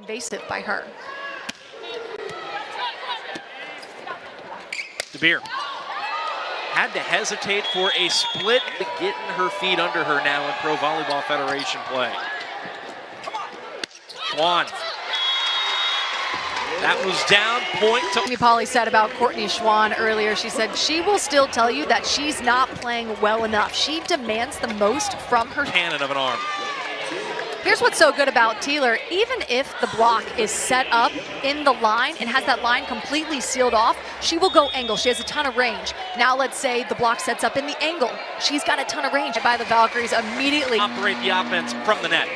invasive by her. DeBeer had to hesitate for a split, getting her feet under her now in Pro Volleyball Federation play. Schwann. That was down, point to... Amy Polly said about Courtney Schwann earlier, she said she will still tell you that she's not playing well enough. She demands the most from her. Cannon of an arm. Here's what's so good about Teeler. Even if the block is set up in the line and has that line completely sealed off, she will go angle. She has a ton of range. Now let's say the block sets up in the angle. She's got a ton of range by the Valkyries immediately. Operate the offense from the net.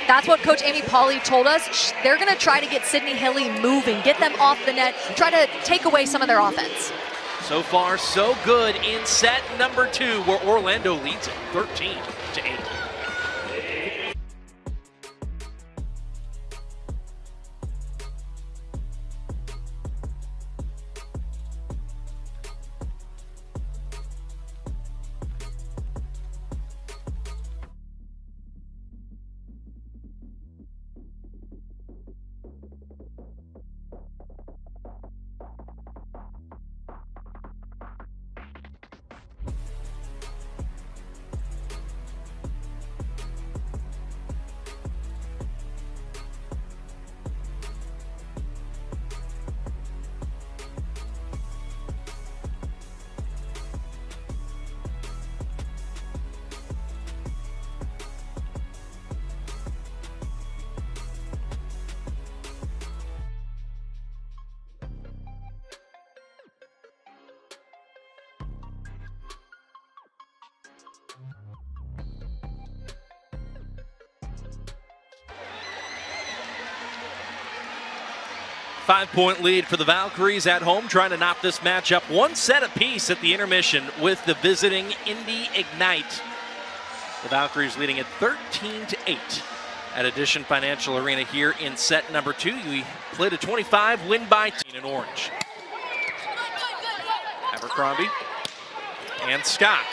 That's what Coach Amy Polly told us. They're going to try to get Sydney Hilly moving, get them off the net, try to take away some of their offense. So far, so good in set number 2, where Orlando leads it 13-8. 5-point lead for the Valkyries at home, trying to knock this match up one set apiece at the intermission with the visiting Indy Ignite. The Valkyries leading at 13-8 at Addition Financial Arena here in set number 2. We played a 25, win by 10 in orange. Abercrombie and Scott.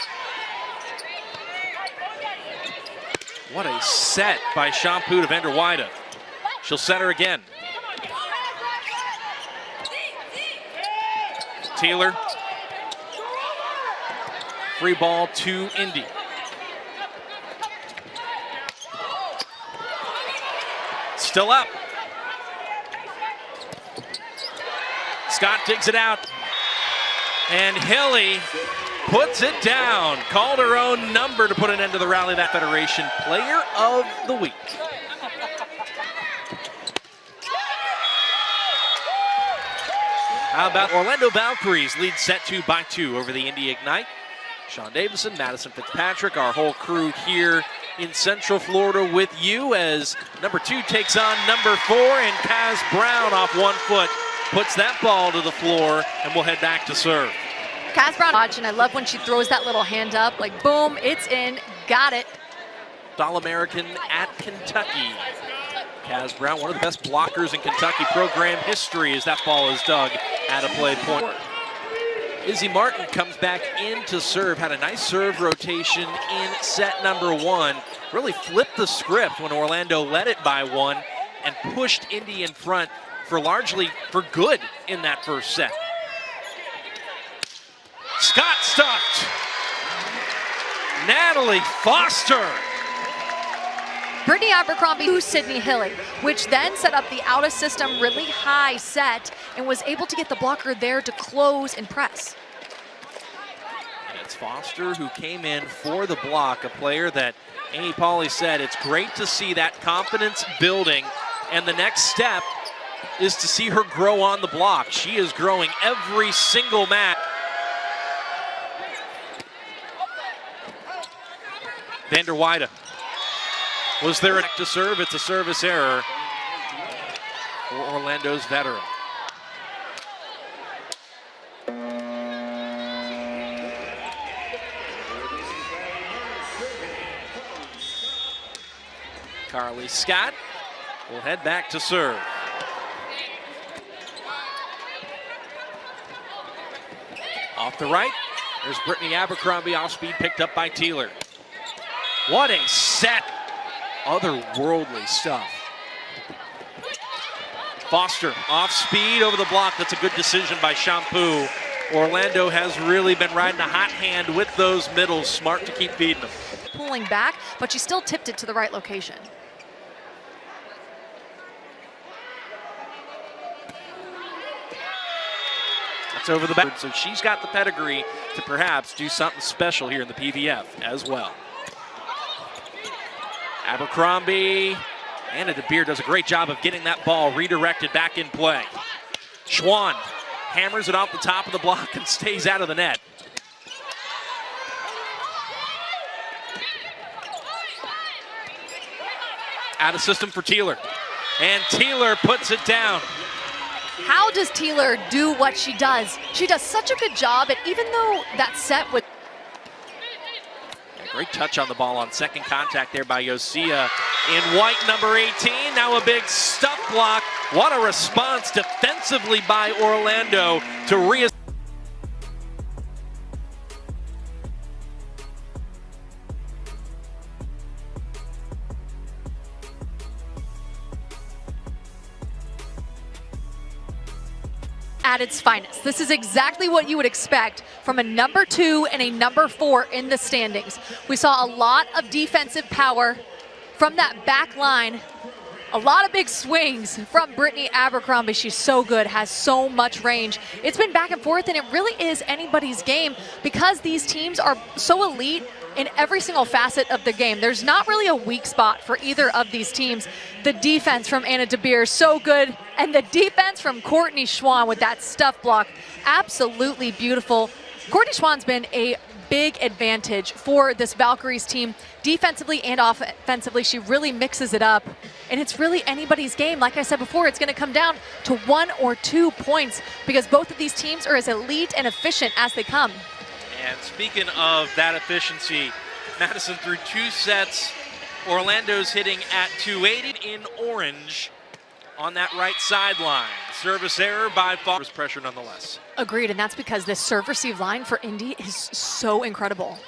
What a set by Shampoo to Vanderweide. She'll set her again. Taylor. Free ball to Indy. Still up. Scott digs it out. And Hilly puts it down. Called her own number to put an end to the rally. That Federation Player of the Week. How about Orlando Valkyries lead set 2 by 2 over the Indy Ignite. Sean Davison, Madison Fitzpatrick, our whole crew here in Central Florida with you as number 2 takes on number 4, and Kaz Brown off 1 foot puts that ball to the floor, and we'll head back to serve. Kaz Brown, and I love when she throws that little hand up, like boom, it's in, got it. All-American at Kentucky. Kaz Brown, one of the best blockers in Kentucky program history, as that ball is dug at a play point. Izzy Martin comes back in to serve, had a nice serve rotation in set number 1. Really flipped the script when Orlando led it by 1 and pushed Indy in front for largely for good in that first set. Scott stuffed. Natalie Foster. Brittany Abercrombie to Sydney Hilly, which then set up the out-of-system really high set and was able to get the blocker there to close and press. And it's Foster who came in for the block, a player that Amy Polly said it's great to see that confidence building, and the next step is to see her grow on the block. She is growing every single match. Vanderweide. Was there a to serve? It's a service error for Orlando's veteran. Carly Scott will head back to serve. Off the right, there's Brittany Abercrombie, off speed, picked up by Teeler. What a set. Otherworldly stuff. Foster off speed over the block. That's a good decision by Shampoo. Orlando has really been riding a hot hand with those middles. Smart to keep feeding them. Pulling back, but she still tipped it to the right location. That's over the back. So she's got the pedigree to perhaps do something special here in the PVF as well. Abercrombie. Anna DeBeer does a great job of getting that ball redirected back in play. Schwann hammers it off the top of the block and stays out of the net. Out of system for Teeler. And Teeler puts it down. How does Teeler do what she does? She does such a good job, and even though that set with great touch on the ball on second contact there by Yosia in white, number 18. Now a big stuff block. What a response defensively by Orlando to at its finest. This is exactly what you would expect from a number 2 and a number 4 in the standings. We saw a lot of defensive power from that back line. A lot of big swings from Brittany Abercrombie. She's so good, has so much range. It's been back and forth, and it really is anybody's game because these teams are so elite in every single facet of the game. There's not really a weak spot for either of these teams. The defense from Anna DeBeer, so good. And the defense from Courtney Schwann with that stuff block, absolutely beautiful. Courtney Schwann's been a big advantage for this Valkyries team. Defensively and offensively, she really mixes it up. And it's really anybody's game. Like I said before, it's gonna come down to 1 or 2 points because both of these teams are as elite and efficient as they come. And speaking of that efficiency, Madison threw 2 sets. Orlando's hitting at 280 in orange on that right sideline. Service error by Foster. Pressure nonetheless. Agreed, and that's because this serve-receive line for Indy is so incredible.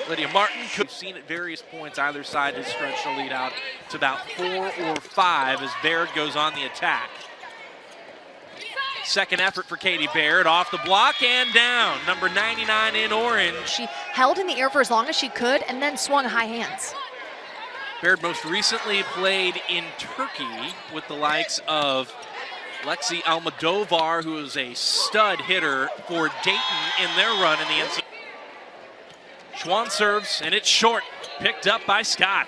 Lydia Martin could have seen at various points either side has stretched the lead out to about 4 or 5 as Baird goes on the attack. Second effort for Katie Baird, off the block and down. Number 99 in orange. She held in the air for as long as she could and then swung high hands. Baird most recently played in Turkey with the likes of Lexi Almodovar, who is a stud hitter for Dayton in their run in the NCAA. Schwann serves, and it's short, picked up by Scott.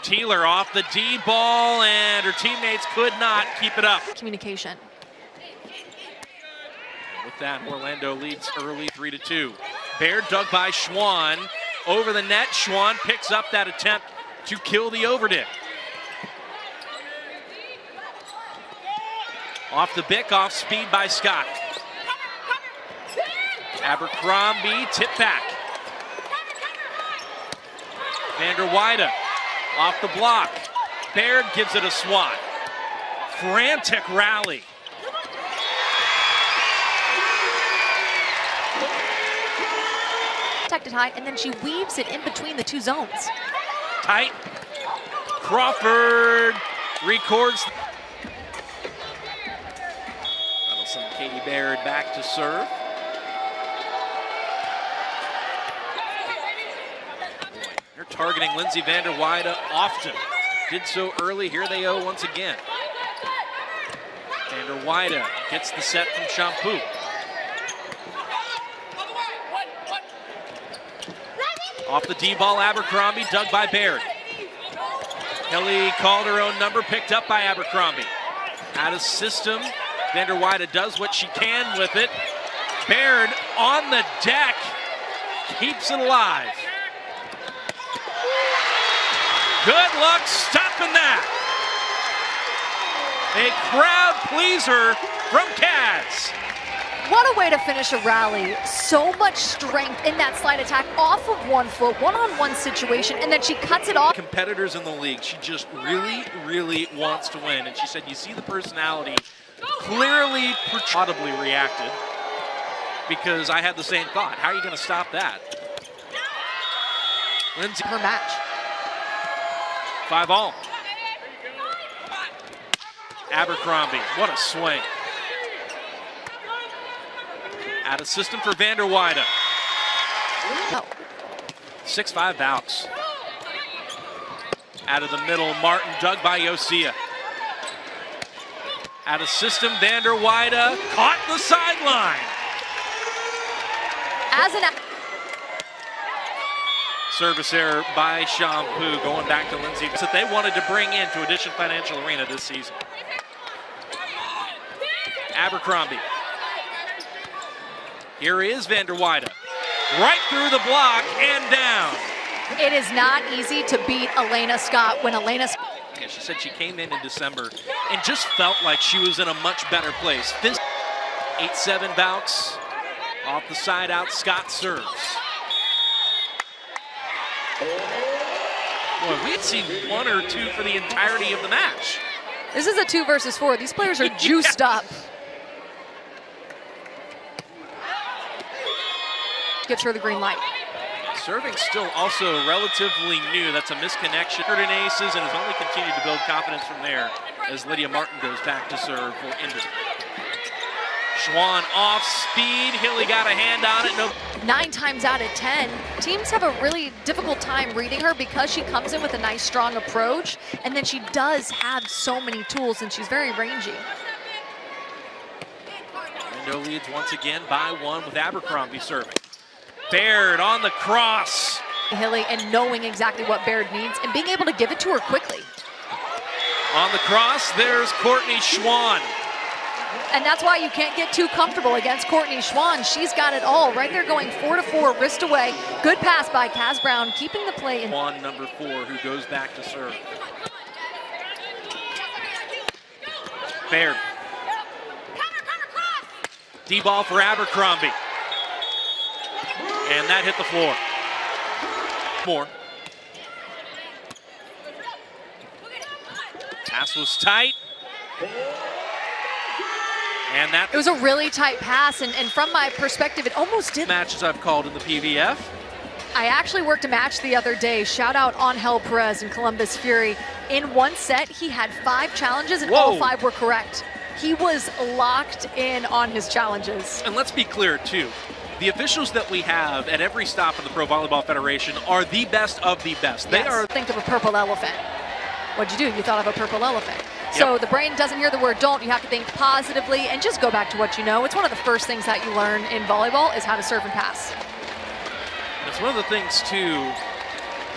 Teeler off the D ball, and her teammates could not keep it up. Communication. With that, Orlando leads early 3-2. Baird dug by Schwann. Over the net, Schwann picks up that attempt to kill the overdip. Off the Bick, off speed by Scott. Abercrombie, tip back. Vander Wyde off the block. Baird gives it a swat. Frantic rally. Protected high, and then she weaves it in between the 2 zones. Tight. Crawford records. That'll send Katie Baird back to serve. They're targeting Lindsay Vander Wyde often. Did so early. Here they go once again. Vander Wyde gets the set from Shampoo. Off the D-ball, Abercrombie, dug by Baird. Kelly called her own number, picked up by Abercrombie. Out of system, Vander Wyde does what she can with it. Baird on the deck, keeps it alive. Good luck stopping that. A crowd pleaser from Kaz. What a way to finish a rally. So much strength in that slide attack off of 1 foot, one-on-one situation, and then she cuts it off. Competitors in the league, she just really wants to win. And she said, you see the personality, clearly audibly reacted because I had the same thought. How are you going to stop that? Lindsay. Her match. 5-all. Abercrombie, what a swing. Out of system for Vander Weyde. 6'5" Valks. Out of the middle, Martin, dug by Yosia. Out of system, Vander Weyde caught the sideline. As an service error by Shampoo, going back to Lindsay that they wanted to bring into Addition Financial Arena this season. Abercrombie. Here is Vander Weyde. Right through the block and down. It is not easy to beat Elena Scott when Elena Scott. Yeah, she said she came in December and just felt like she was in a much better place. 8-7 Valks. Off the side out, Scott serves. Boy, we had seen 1 or 2 for the entirety of the match. This is a 2 versus 4. These players are juiced up. Gives her the green light. Serving still also relatively new. That's a misconnection. In aces and has only continued to build confidence from there as Lydia Martin goes back to serve for Indy. Schwann off speed. Hilly got a hand on it. No. 9 times out of 10, teams have a really difficult time reading her because she comes in with a nice, strong approach, and then she does have so many tools, and she's very rangy. Orlando leads once again by 1 with Abercrombie serving. Baird on the cross. Hilly and knowing exactly what Baird needs and being able to give it to her quickly. On the cross, there's Courtney Schwann. And that's why you can't get too comfortable against Courtney Schwann. She's got it all right there, going 4-4, wrist away. Good pass by Kaz Brown, keeping the play in. Schwann, number 4, who goes back to serve. Baird. D-ball for Abercrombie. And that hit the floor. More. Pass was tight. And that. It was a really tight pass, and from my perspective, it almost did. Matches I've called in the PVF. I actually worked a match the other day. Shout out Angel Perez and Columbus Fury. In one set, he had 5 challenges, and all 5 were correct. He was locked in on his challenges. And let's be clear, too. The officials that we have at every stop of the Pro Volleyball Federation are the best of the best. They are. Think of a purple elephant. What'd you do? You thought of a purple elephant. So the brain doesn't hear the word don't. You have to think positively and just go back to what you know. It's one of the first things that you learn in volleyball is how to serve and pass. It's one of the things, too,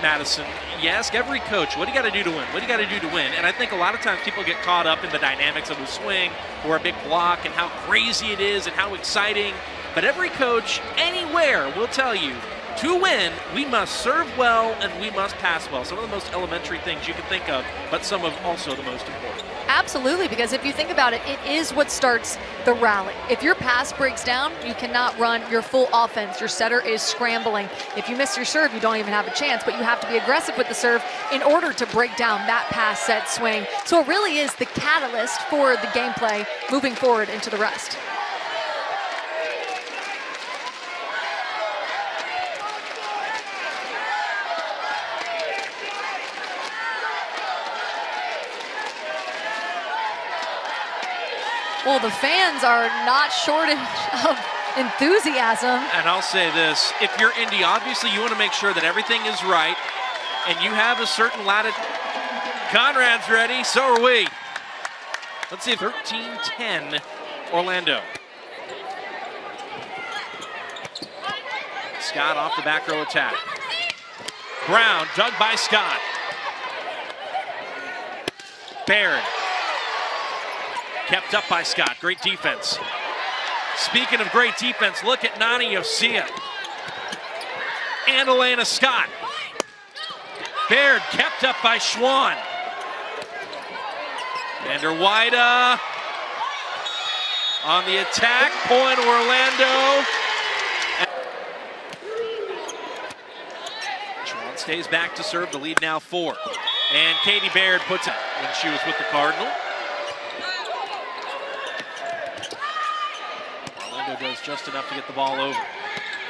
Madison. You ask every coach, what do you got to do to win? What do you got to do to win? And I think a lot of times people get caught up in the dynamics of a swing or a big block and how crazy it is and how exciting. But every coach anywhere will tell you, to win, we must serve well and we must pass well. Some of the most elementary things you can think of, but some of also the most important. Absolutely, because if you think about it, it is what starts the rally. If your pass breaks down, you cannot run your full offense. Your setter is scrambling. If you miss your serve, you don't even have a chance, but you have to be aggressive with the serve in order to break down that pass set swing. So it really is the catalyst for the gameplay moving forward into the rest. Well, the fans are not shortage of enthusiasm. And I'll say this, if you're Indy, obviously you want to make sure that everything is right and you have a certain latitude. Conrad's ready, so are we. Let's see, 13-10 Orlando. Scott off the back row attack. Brown, dug by Scott. Baird. Kept up by Scott, great defense. Speaking of great defense, look at Nani Yosia. And Elena Scott. Baird kept up by Schwann. Vander Weyde on the attack, point Orlando. Schwann stays back to serve, the lead now 4. And Katie Baird puts it when she was with the Cardinal. Orlando does just enough to get the ball over.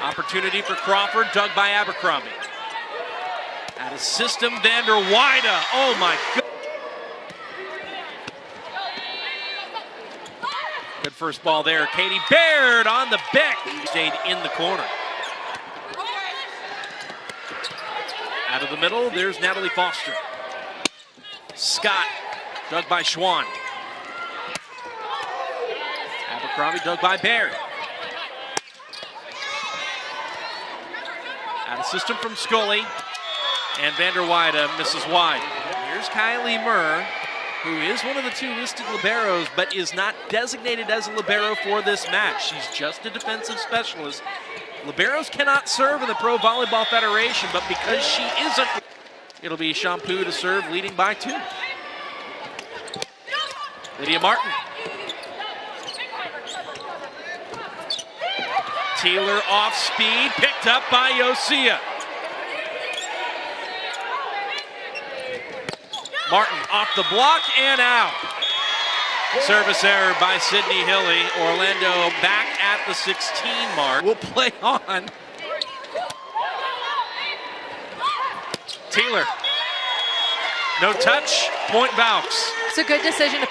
Opportunity for Crawford, dug by Abercrombie. Out of system, Vander Weyde. Oh my God. Good first ball there. Katie Baird on the pick. Stayed in the corner. Out of the middle, there's Natalie Foster. Scott, dug by Schwann. Abercrombie, dug by Baird. Out of system from Scully. And Vander Weide misses wide. Here's Kylie Murr, who is one of the two listed liberos, but is not designated as a libero for this match. She's just a defensive specialist. Liberos cannot serve in the Pro Volleyball Federation, but because she isn't, it'll be Shampoo to serve, leading by 2. Lydia Martin. Teeler off speed, picked up by Yosia. Martin off the block and out. Service error by Sydney Hilly. Orlando back at the 16 mark. Will play on. Teeler. No touch. Point Valks. It's a good decision.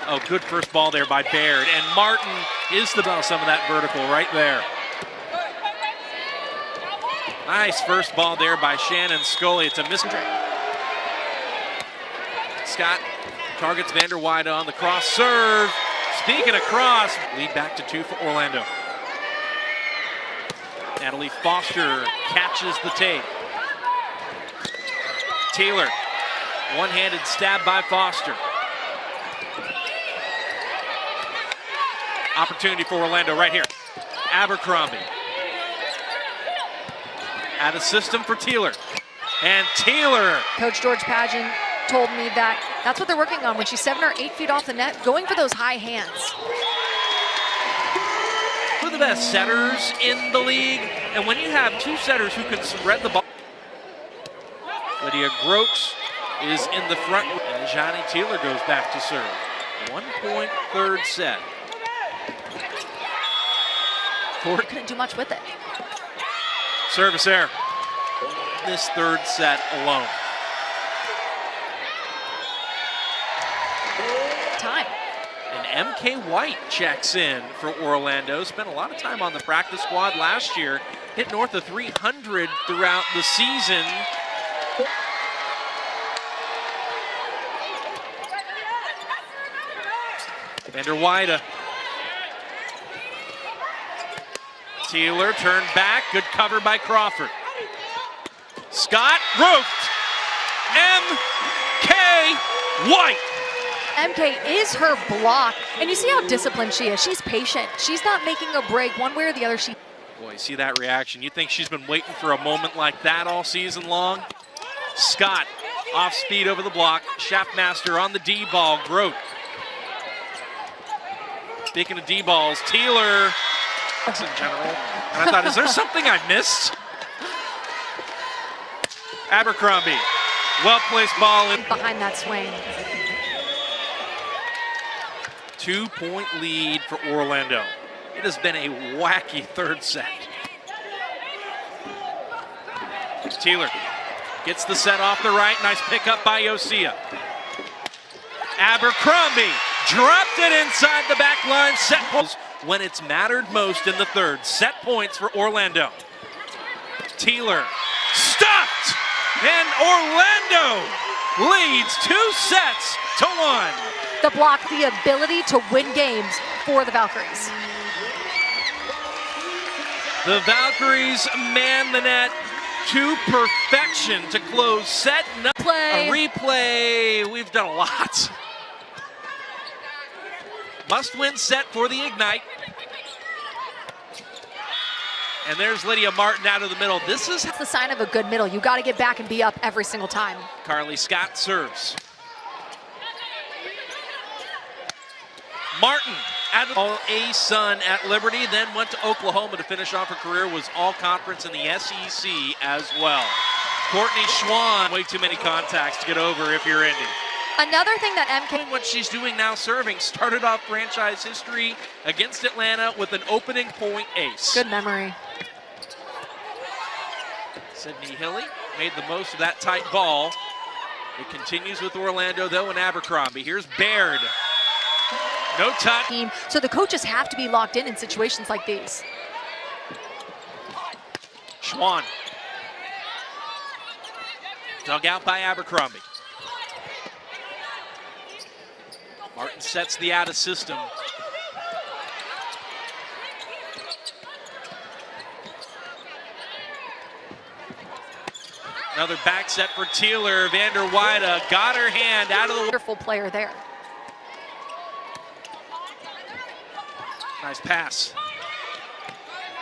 Oh, good first ball there by Baird. And Martin is some of that vertical right there. Nice first ball there by Shannon Scully. It's a mystery. Scott targets Vander Weide on the cross serve. Speaking of cross, lead back to 2 for Orlando. Natalie Foster catches the tape. Taylor, one-handed stab by Foster. Opportunity for Orlando right here. Abercrombie. Out of system for Taylor. And Taylor. Coach George Pageant told me that that's what they're working on when she's 7 or 8 feet off the net, going for those high hands. One of the best setters in the league. And when you have 2 setters who can spread the ball. Lydia Groats is in the front. And Johnny Taylor goes back to serve. 1-point third set. Ford couldn't do much with it. Service error. This third set alone. Time. And MK White checks in for Orlando. Spent a lot of time on the practice squad last year. Hit north of 300 throughout the season. Vander Weide. Taylor turned back, good cover by Crawford. Scott roofed. MK White. MK is her block, and you see how disciplined she is. She's patient. She's not making a break one way or the other. Boy, you see that reaction. You think she's been waiting for a moment like that all season long? Scott off speed over the block. Shaftmaster on the D ball. Grote. Speaking of D balls, Taylor. In general, and I thought, is there something I missed? Abercrombie, well-placed ball in behind that swing. 2-point lead for Orlando. It has been a wacky third set. Taylor gets the set off the right. Nice pickup by Yosia. Abercrombie dropped it inside the back line. Set points when it's mattered most in the third. Set points for Orlando. Taylor stuffed, and Orlando leads 2 sets to 1. The block, the ability to win games for the Valkyries. The Valkyries man the net to perfection to close set. Play. A replay. We've done a lot. Must-win set for the Ignite. And there's Lydia Martin out of the middle. That's the sign of a good middle. You got to get back and be up every single time. Carly Scott serves. Martin at a Sun at Liberty, then went to Oklahoma to finish off her career, was all-conference in the SEC as well. Courtney Schwann, way too many contacts to get over if you're Indy. Another thing that MK... What she's doing now serving, started off franchise history against Atlanta with an opening point ace. Good memory. Sydney Hilly made the most of that tight ball. It continues with Orlando, though, and Abercrombie. Here's Baird. No touch. So the coaches have to be locked in situations like these. Schwann. Dug out by Abercrombie. Martin sets the out of system. Another back set for Teeler. Vander Weide got her hand out of the... Wonderful player there. Nice pass.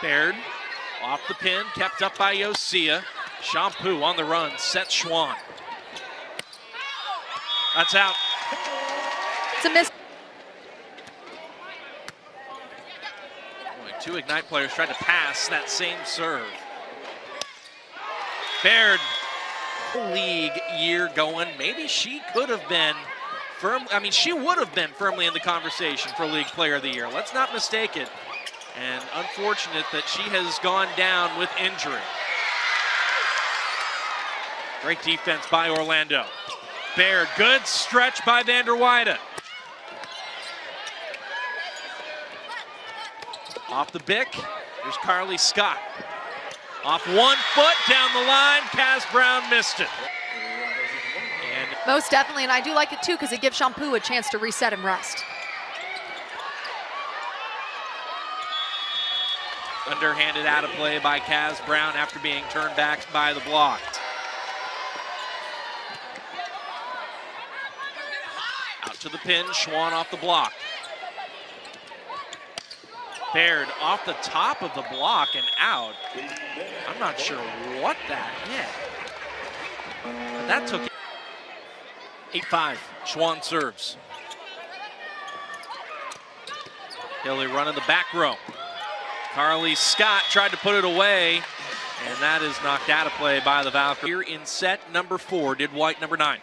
Baird off the pin, kept up by Yosia. Shampoo on the run, sets Schwann. That's out. It's a miss. Boy, two Ignite players tried to pass that same serve. Baird, league year going. Maybe she could have been she would have been firmly in the conversation for League Player of the Year. Let's not mistake it. And unfortunate that she has gone down with injury. Great defense by Orlando. Baird, good stretch by Vander Weide. Off the Bick, here's Carly Scott. Off 1 foot down the line, Kaz Brown missed it. And most definitely, and I do like it too because it gives Shampoo a chance to reset and rest. Underhanded out of play by Kaz Brown after being turned back by the block. Out to the pin, Schwann off the block. Baird off the top of the block and out. I'm not sure what that hit. But that took it. 8-5, Schwann serves. Hilly running the back row. Carly Scott tried to put it away, and that is knocked out of play by the Valkyries. Here in set number 4, did White number 9.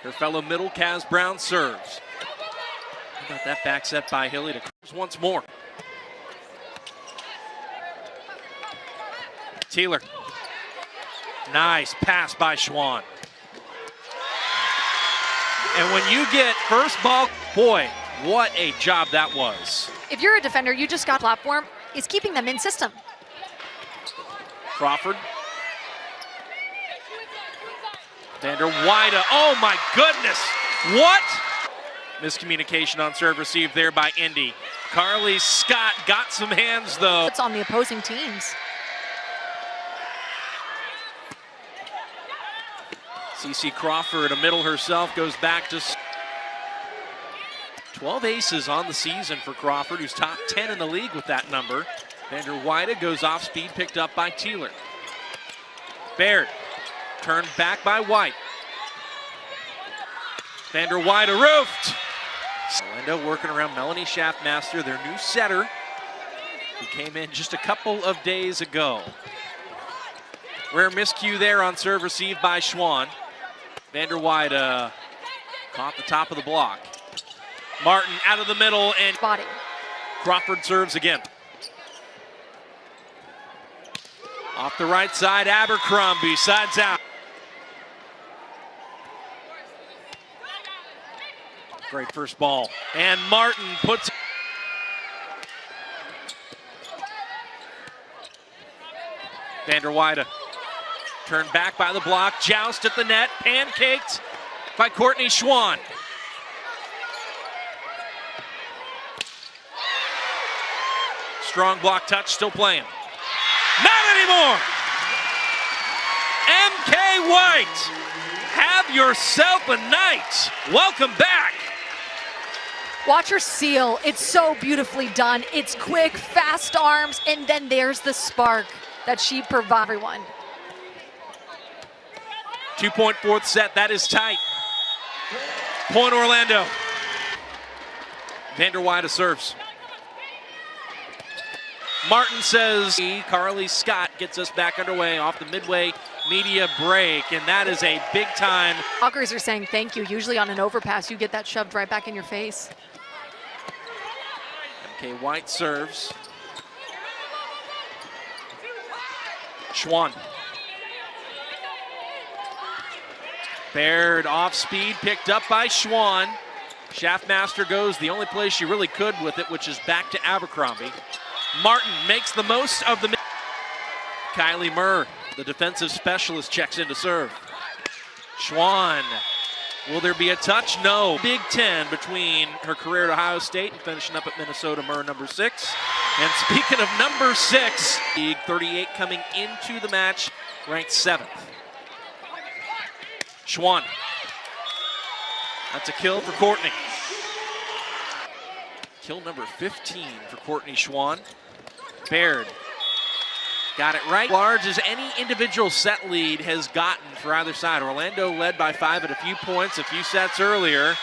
Her fellow middle, Kaz Brown, serves. How about that back set by Hilly to close once more. Teeler. Nice pass by Schwann. And when you get first ball, boy, what a job that was. If you're a defender, you just got platform. It's keeping them in system. Crawford. Vander Weide. Oh my goodness. What? Miscommunication on serve received there by Indy. Carly Scott got some hands though. It's on the opposing teams. CeCe Crawford, a middle herself, goes back to 12 aces on the season for Crawford, who's top 10 in the league with that number. Vander Weide goes off speed, picked up by Teeler. Baird, turned back by White. Vander Weide roofed. Orlando working around Melanie Schaffmaster, their new setter, who came in just a couple of days ago. Rare miscue there on serve received by Schwann. Vander Weide caught the top of the block. Martin out of the middle and body. Crawford serves again. Off the right side, Abercrombie sides out. Great first ball. And Martin puts Vander Weide. Turned back by the block, joust at the net, pancaked by Courtney Schwann. Strong block touch, still playing. Not anymore! MK White, have yourself a night. Welcome back. Watch her seal. It's so beautifully done. It's quick, fast arms, and then there's the spark that she provides everyone. 2-point fourth set, that is tight. Point Orlando. Vander Weide serves. Martin says Carly Scott gets us back underway off the midway media break, and that is a big time. Valkyries are saying thank you. Usually on an overpass, you get that shoved right back in your face. MK White serves. Schwann. Baird off speed, picked up by Schwann. Schaffmaster goes the only place she really could with it, which is back to Abercrombie. Martin makes the most of the... Kylie Murr, the defensive specialist, checks in to serve. Schwann, will there be a touch? No. Big 10 between her career at Ohio State and finishing up at Minnesota. Murr, number 6. And speaking of number 6, League 38 coming into the match, ranked 7th. Schwann. That's a kill for Courtney. Kill number 15 for Courtney Schwann. Baird got it right. Large as any individual set lead has gotten for either side. Orlando led by 5 at a few points, a few sets earlier.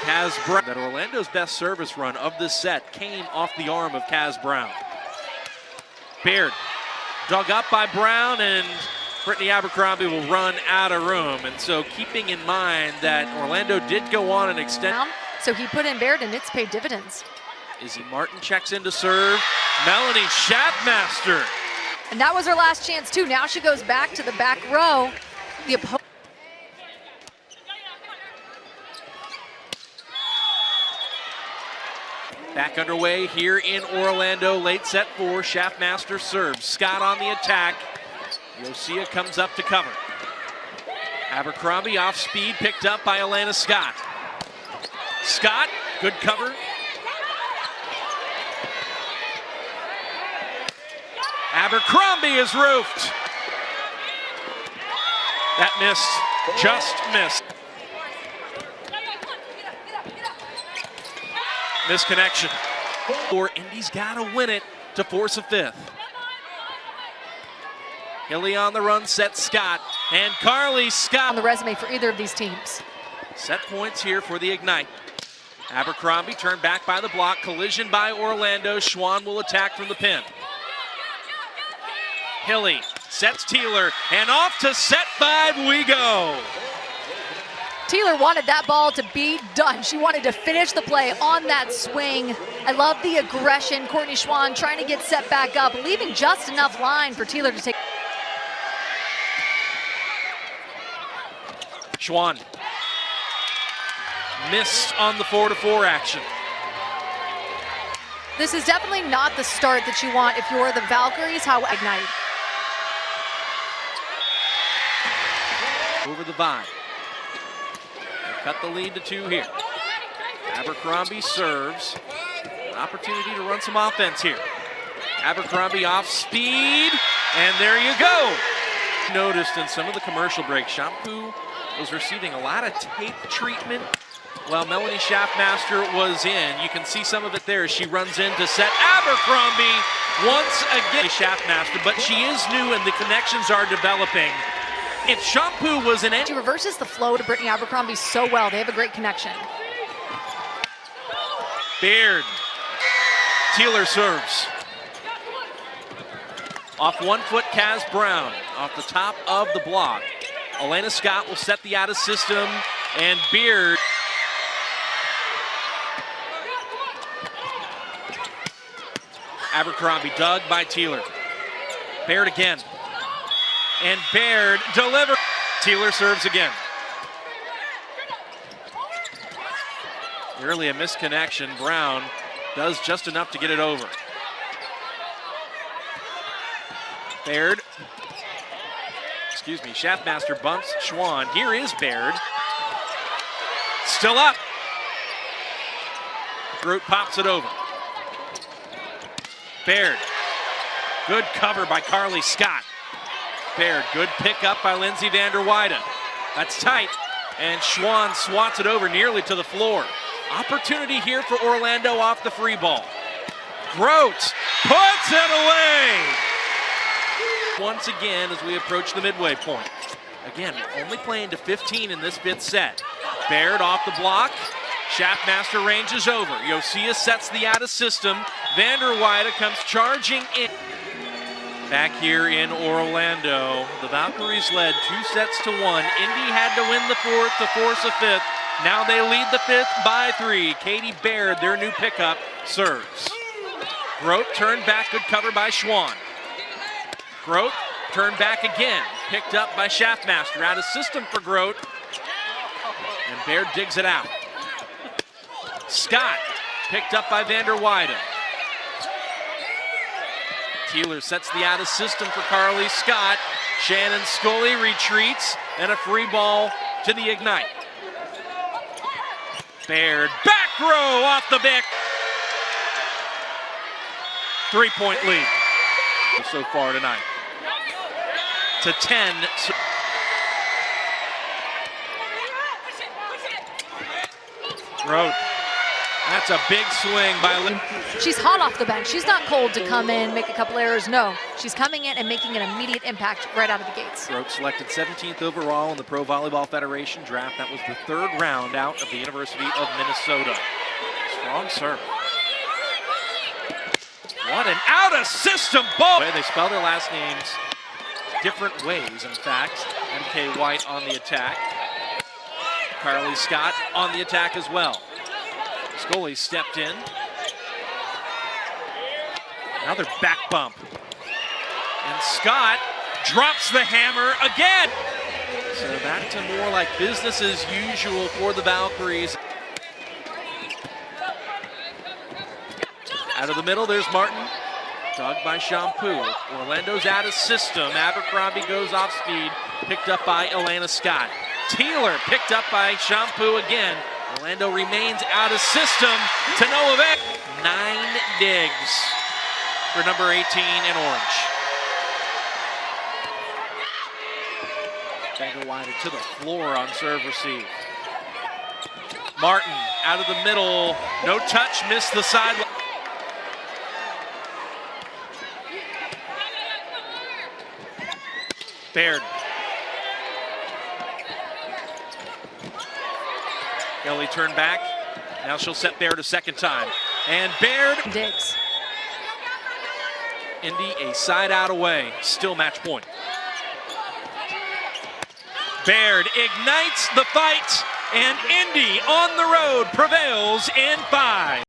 Kaz Brown. That Orlando's best service run of this set came off the arm of Kaz Brown. Baird dug up by Brown, and Brittany Abercrombie will run out of room. And so keeping in mind that Orlando did go on and extend. So he put in Baird and it's paid dividends. Izzy Martin checks in to serve. Melanie Schaffmaster. And that was her last chance too. Now she goes back to the back row. The opponent. Back underway here in Orlando, late set 4. Schaffmaster serves. Scott on the attack. Yosia comes up to cover. Abercrombie off speed, picked up by Elena Scott. Scott, good cover. Abercrombie is roofed. That missed, just missed. Misconnection. Or Indy's gotta win it to force a 5th. Hilly on the run, sets Scott, and Carly Scott. On the resume for either of these teams. Set points here for the Ignite. Abercrombie turned back by the block, collision by Orlando. Schwann will attack from the pin. Hilly sets Teeler, and off to set 5 we go. Teeler wanted that ball to be done. She wanted to finish the play on that swing. I love the aggression. Courtney Schwann trying to get set back up, leaving just enough line for Teeler to take. Schwann missed on the 4-4 action. This is definitely not the start that you want if you're the Valkyries. How Ignite. Over the vine. Cut the lead to 2 here. Abercrombie serves. An opportunity to run some offense here. Abercrombie off speed, and there you go. Noticed in some of the commercial breaks, Shampoo was receiving a lot of tape treatment while Melanie Schaffmaster was in. You can see some of it there as she runs in to set Abercrombie once again. Schaffmaster, but she is new and the connections are developing. If Shampoo was an... She reverses the flow to Brittany Abercrombie so well. They have a great connection. Baird. Teeler serves. Off 1 foot, Kaz Brown. Off the top of the block. Elena Scott will set the out of system, and Baird. Abercrombie dug by Teeler. Baird again. And Baird delivers. Teeler serves again. Nearly a misconnection. Brown does just enough to get it over. Baird. Excuse me, Schaffmaster bumps Schwann. Here is Baird. Still up. Groot pops it over. Baird. Good cover by Carly Scott. Baird, good pickup by Lindsay Vander Weyden. That's tight, and Schwann swats it over nearly to the floor. Opportunity here for Orlando off the free ball. Grote puts it away! Once again as we approach the midway point. Again, only playing to 15 in this 5th set. Baird off the block. Schaffmaster ranges over. Yosia sets the out of system. Vander Weyden comes charging in. Back here in Orlando, the Valkyries led 2-1. Indy had to win the 4th to force a 5th. Now they lead the 5th by 3. Katie Baird, their new pickup, serves. Grote turned back, good cover by Schwann. Grote Turn back again, picked up by Shaftmaster, out of system for Grote, and Baird digs it out. Scott, picked up by Vander Weyden. Teeler sets the out of system for Carly Scott. Shannon Scully retreats, and a free ball to the Ignite. Baird, back row off the Bick. 3-point lead so far tonight. To 10. Grote. That's a big swing by Lynn. She's hot off the bench. She's not cold to come in, make a couple errors. No, she's coming in and making an immediate impact right out of the gates. Grote selected 17th overall in the Pro Volleyball Federation draft. That was the 3rd round out of the University of Minnesota. Strong serve. What an out-of-system ball! They spell their last names different ways, in fact. MK White on the attack. Carly Scott on the attack as well. Scully stepped in. Another back bump. And Scott drops the hammer again. So back to more like business as usual for the Valkyries. Out of the middle, there's Martin. Dug by Shampoo. Orlando's out of system. Abercrombie goes off speed. Picked up by Elena Scott. Teeler picked up by Shampoo again. Orlando remains out of system to no avail. 9 digs for number 18 in orange. Vander Weyden to the floor on serve receive. Martin out of the middle. No touch, missed the sideline. Baird. Kelly turned back. Now she'll set Baird a second time. And Baird digs. Indy a side out away. Still match point. Baird ignites the fight. And Indy on the road prevails in 5.